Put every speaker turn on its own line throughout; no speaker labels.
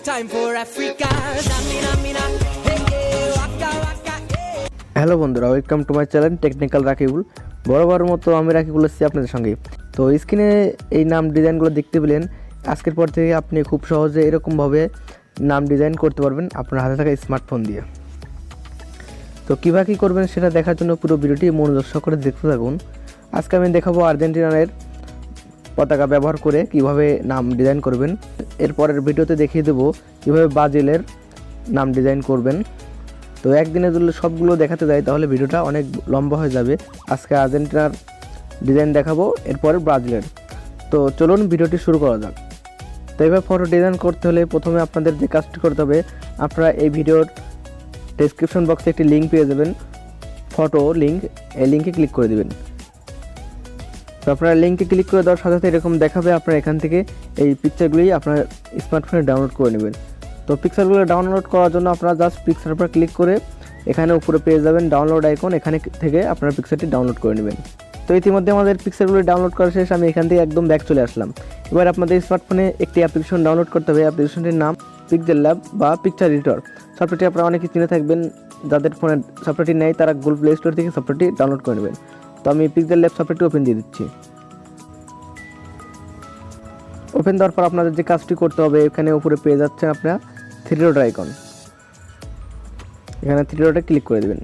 time for Africa. Zamina, mina, hey, hey, waka, waka, hey.
Hello বন্ধুরা, welcome to my channel technical Rakibul. বরাবর মতো আমি রাকিবুল আছি আপনাদের সঙ্গে। তো স্ক্রিনে এই নাম ডিজাইনগুলো দেখতে পেলেন। আজকের পর থেকে আপনি খুব সহজে এরকমভাবে নাম ডিজাইন করতে পারবেন আপনার হাতে থাকা স্মার্টফোন দিয়ে। তো কীভাবে কী করবেন সেটা দেখার জন্য পুরো ভিডিওটি মনোযোগ সহকারে দেখতে থাকুন। আজকে আমি দেখাবো আর্জেন্টিনার পতাকা ব্যবহার করে কিভাবে নাম ডিজাইন করবেন। এরপরের ভিডিওতে দেখিয়ে দেবো কীভাবে ব্রাজিলের নাম ডিজাইন করবেন। তো একদিনে যদি সবগুলো দেখাতে যাই তাহলে ভিডিওটা অনেক লম্বা হয়ে যাবে। আজকে আর্জেন্টিনার ডিজাইন দেখাবো, এরপরে ব্রাজিলের। তো চলুন ভিডিওটি শুরু করা যাক। তো এবার ফটো ডিজাইন করতে হলে প্রথমে আপনাদের যে কাজটি করতে হবে, আপনারা এই ভিডিওর ডেসক্রিপশন বক্সে একটি লিঙ্ক পেয়ে যাবেন, ফটো লিঙ্ক। এই লিঙ্কে ক্লিক করে দেবেন। তো আপনারা লিঙ্কে ক্লিক করে দেওয়ার সাথে সাথে এরকম দেখাবে। আপনারা এখান থেকে এই পিকচারগুলি আপনার স্মার্টফোনে ডাউনলোড করে নেবেন। তো পিকচারগুলো ডাউনলোড করার জন্য আপনারা জাস্ট পিকচারের উপর ক্লিক করে এখানে উপরে পেয়ে যাবেন ডাউনলোড আইকন, এখানে থেকে আপনারা পিকচারটি ডাউনলোড করে নেবেন। তো ইতিমধ্যে আমাদের পিকচারগুলো ডাউনলোড করা শেষ। আমি এখান থেকে একদম ব্যাক চলে আসলাম। এবার আপনাদের স্মার্টফোনে একটি অ্যাপ্লিকেশন ডাউনলোড করতে হবে। অ্যাপ্লিকেশনটির নাম পিক্সেলল্যাব বা পিকচার এডিটর। সফটওয়্যারটি আপনারা অনেকেই চিনে থাকবেন। যাদের ফোনে সফটওয়্যারটি নেই তারা গুগল প্লে স্টোর থেকে সফটওয়্যারটি ডাউনলোড করে নেবেন। তো আমি পিক্সেলল্যাব সফটওয়্যারটি ওপেন দিয়ে দিচ্ছি। ওপেন দেওয়ার পর আপনাদের যে কাজটি করতে হবে, এখানে উপরে পেয়ে যাচ্ছেন আপনারা থ্রি ডট আইকন। এখানে থ্রি ডটে ক্লিক করে দেবেন।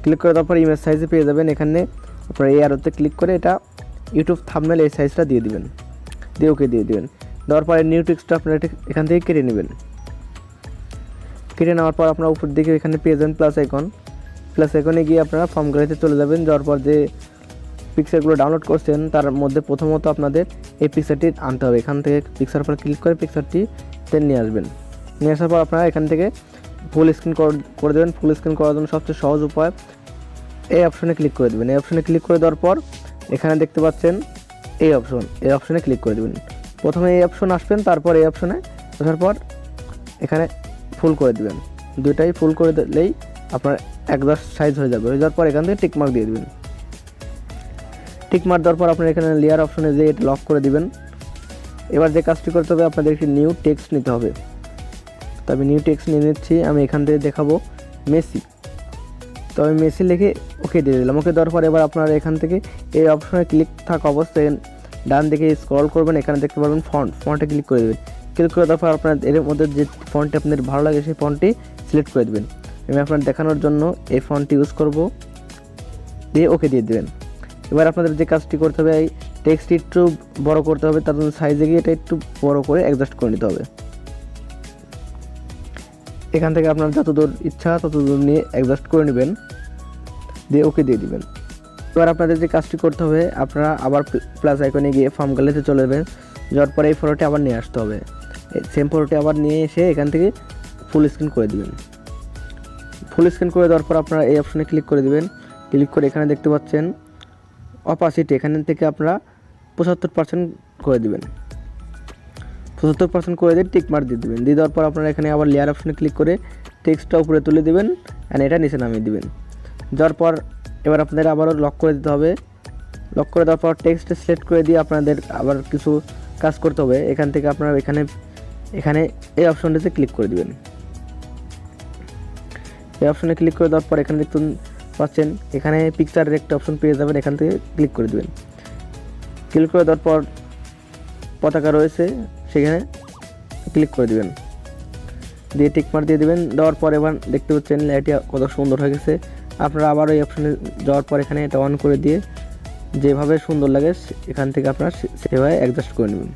ক্লিক করে দেওয়ার পর ইমেজ সাইজে পেয়ে যাবেন। এখানে আপনারা এই আরোতে ক্লিক করে এটা ইউটিউব থাম্বনেল এই সাইজটা দিয়ে দিবেন, দিয়ে ওকে দিয়ে দেবেন। দেওয়ার পরে নিউ টেক্সটটা আপনারা এখান থেকে কেটে নেবেন। কেটে নেওয়ার পর আপনারা উপর দিকে এখানে পেয়ে যাবেন প্লাস আইকন। প্লাস আইকনে গিয়ে আপনারা ফর্ম গ্যালারিতে চলে যাবেন। যাওয়ার পর যে পিকচারগুলো ডাউনলোড করছেন তার মধ্যে প্রথমত আপনাদের এই পিকচারটি আনতে হবে। এখান থেকে পিকচার পর ক্লিক করে পিকচারটিতে নিয়ে আসবেন। নিয়ে আসার পর আপনারা এখান থেকে ফুল স্ক্রিন করে দেবেন। ফুল স্ক্রিন করার জন্য সবচেয়ে সহজ উপায় এই অপশনে ক্লিক করে দেবেন। এই অপশনে ক্লিক করে দেওয়ার পর এখানে দেখতে পাচ্ছেন এই অপশনে ক্লিক করে দেবেন। প্রথমে এই অপশন আসবেন, তারপর এই অপশনে আসার পর এখানে ফুল করে দেবেন। দুইটাই ফুল করে দিলেই আপনার একদম সাইজ হয়ে যাবে। হয়ে যাওয়ার পর এখান থেকে টিকমার্ক দিয়ে দেবেন। টিকমার্ক দেওয়ার পর আপনার এখানে লেয়ার অপশনে যেয়ে এটা লক করে দিবেন। এবার যে কাজটি করতে হবে, আপনাদের একটি নিউ টেক্সট নিতে হবে। তো আমি নিউ টেক্সট নিয়ে নিচ্ছি। আমি এখান থেকে দেখাবো মেসি। তো আমি মেসি লিখে ওকে দিয়ে দিলাম। ওকে দেওয়ার পর এবার আপনারা এখান থেকে এই অপশনে ক্লিক থাকা অবস্থায় ডান দিকে স্ক্রল করবেন। এখানে দেখতে পারবেন ফন্টে ক্লিক করে দেবেন। ক্লিক করে দেওয়ার পর আপনার এর মধ্যে যে ফন্টটি আপনাদের ভালো লাগে সেই ফন্টটি সিলেক্ট করে দেবেন। আমি আপনার দেখানোর জন্য এই ফন্টটি ইউজ করব, দিয়ে ওকে দিয়ে দেবেন। এবার আপনাদের যে কাজটি করতে হবে, এই টেক্সটটি একটু বড় করতে হবে। তার জন্য সাইজে গিয়ে এটা একটু বড় করে অ্যাডজাস্ট করে নিতে হবে। এখান থেকে আপনার যতদূর ইচ্ছা ততদূর নিয়ে অ্যাডজাস্ট করে নেবেন, দিয়ে ওকে দিয়ে দিবেন। এবার আপনাদের যে কাজটি করতে হবে, আপনারা আবার প্লাস আইকনে গিয়ে ফর্ম গ্যালারিতে চলে যাবেন। যাওয়ার পরে এই ফটোটি আবার নিয়ে আসতে হবে। সেম ফটোটি আবার নিয়ে এসে এখান থেকে ফুল স্ক্রিন করে দিবেন। ফুল স্ক্রিন করে দেওয়ার পর আপনারা এই অপশনে ক্লিক করে দিবেন। ক্লিক করে এখানে দেখতে পাচ্ছেন অপাসিটি, এখান থেকে আপনারা 75% করে দিবেন। 75% করে দিয়ে টিকমার্ক দিয়ে দেবেন। দিয়ে দেওয়ার পর আপনারা এখানে আবার লেয়ার অপশনে ক্লিক করে টেক্সটটা উপরে তুলে দেবেন অ্যান্ড এটা নিচে নামিয়ে দেবেন। যাওয়ার পর এবার আপনাদের আবারও লক করে দিতে হবে। লক করে দেওয়ার পর টেক্সটে সিলেক্ট করে দিয়ে আপনাদের আবার কিছু কাজ করতে হবে। এখান থেকে আপনারা এখানে এই অপশনটিতে ক্লিক করে দেবেন। এই অপশনে ক্লিক করে দেওয়ার পর এখানে দেখতে পাচ্ছেন এখানে পিকচারের একটা অপশন পেয়ে যাবেন। এখান থেকে ক্লিক করে দেবেন। ক্লিক করে দেওয়ার পর পতাকা রয়েছে সেখানে ক্লিক করে দেবেন, দিয়ে টিকমার্ক দিয়ে দেবেন। দেওয়ার পর এবার দেখতে পাচ্ছেন লেয়ারটি কত সুন্দর হয়ে গেছে। আপনারা আবার ওই অপশনে যাওয়ার পর এখানে এটা অন করে দিয়ে যেভাবে সুন্দর লাগে এখান থেকে আপনারা সেভাবে অ্যাডজাস্ট করে নেবেন।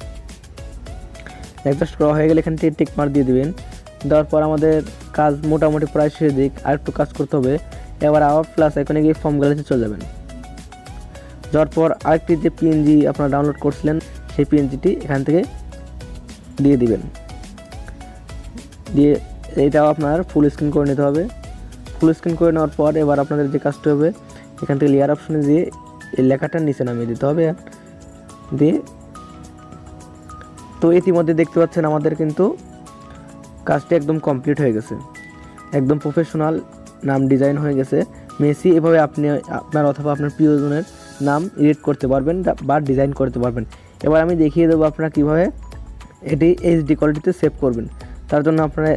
অ্যাডজাস্ট করা হয়ে গেলে এখান থেকে টিকমার্ক দিয়ে দেবেন। দেওয়ার পর আমাদের কাজ মোটামুটি প্রায় শেষের দিক, আর একটু কাজ করতে হবে। এবার আবার প্লাস আইকনে গিয়ে ফর্ম গ্যালারিতে চলে যাবেন। যাওয়ার পর আরেকটি যে পিএনজি আপনারা ডাউনলোড করছিলেন সেই পিএনজিটি এখান থেকে দিয়ে দিবেন। দিয়ে এইটাও আপনার ফুল স্ক্রিন করে নিতে হবে। ফুল স্ক্রিন করে নেওয়ার পর এবার আপনাদের যে কাজটি হবে, এখান থেকে লেয়ার অপশনে দিয়ে এই লেখাটা নিচে নামিয়ে দিতে হবে। দিয়ে তো ইতিমধ্যে দেখতে পাচ্ছেন আমাদের কিন্তু কাজটি একদম কমপ্লিট হয়ে গেছে, একদম প্রফেশনাল নাম ডিজাইন হয়ে গেছে। মেসি এভাবে আপনি আপনার অথবা আপনার প্রিয়জনের নাম এডিট করতে পারবেন বা ডিজাইন করতে পারবেন। এবার আমি দেখিয়ে দেবো আপনারা কীভাবে এটি এইচডি কোয়ালিটিতে সেভ করবেন। তার জন্য আপনারা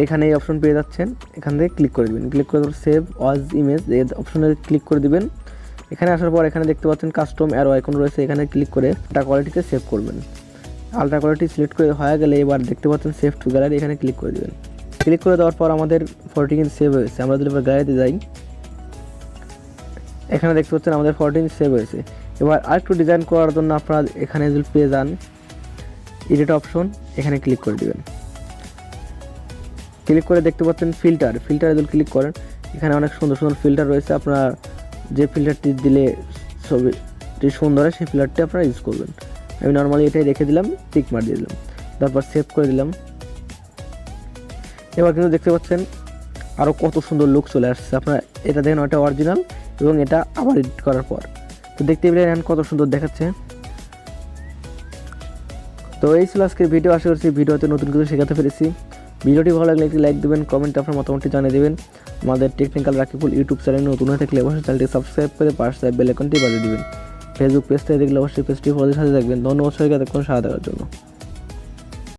এখানে এই অপশন পেয়ে যাচ্ছেন, এখান থেকে ক্লিক করে দেবেন। ক্লিক করে সেভ অ্যাজ ইমেজ এই অপশনে ক্লিক করে দিবেন। এখানে আসার পর এখানে দেখতে পাচ্ছেন কাস্টম অ্যারো আইকন রয়েছে, এখানে ক্লিক করে আল্ট্রা কোয়ালিটিতে সেভ করবেন। আল্ট্রা কোয়ালিটি সিলেক্ট করে হয়ে গেলে এবার দেখতে পাচ্ছেন সেভ টু গ্যালারি, এখানে ক্লিক করে দেবেন। ক্লিক করে দেওয়ার পর আমাদের ফটোটি কিন্তু সেভ হয়েছে। আমরা যদি এবার গ্যালারিতে যাই, এখানে দেখতে পাচ্ছেন আমাদের ফটোটি সেভ হয়েছে। এবার আরেকটু ডিজাইন করার জন্য আপনারা এখানে যদি পেয়ে যান এডিট অপশন, এখানে ক্লিক করে দেবেন। ক্লিক করে দেখতে পাচ্ছেন ফিল্টারে যদি ক্লিক করেন, এখানে অনেক সুন্দর সুন্দর ফিল্টার রয়েছে। আপনারা যে ফিল্টারটি দিলে ছবিটি সুন্দর হয় সেই ফিল্টারটি আপনারা ইউজ করবেন। আমি নর্মালি এটাই রেখে দিলাম, টিক মার দিয়ে দিলাম, তারপর সেভ করে দিলাম। এবার কিন্তু দেখতে পাচ্ছেন আরও কত সুন্দর লুক চলে আসছে। আপনারা এটা দেখেন, ওটা অরিজিনাল এবং এটা আবার এডিট করার পর তো দেখতে পেলেন কত সুন্দর দেখাচ্ছে। তো এই ছিল আজকের ভিডিও। আশা করছি ভিডিওতে নতুন কিছু শেখাতে পেরেছি। ভিডিওটি ভালো লাগলে একটি লাইক দেবেন, কমেন্টে আপনার মতামতটি জানিয়ে দেবেন। আমাদের টেকনিক্যাল রাকিবুল ইউটিউব চ্যানেল নতুন হয়ে থাকলে অবশ্যই চ্যানেলটি সাবস্ক্রাইব করে পাশে বেল আইকনটি বাজিয়ে দেবেন। ফেসবুক পেজ থেকে দেখলে অবশ্যই পেজটি ফলোর সাথে থাকবেন। ধন্যবাদ সবাইকে এতক্ষণ সাথে থাকার জন্য।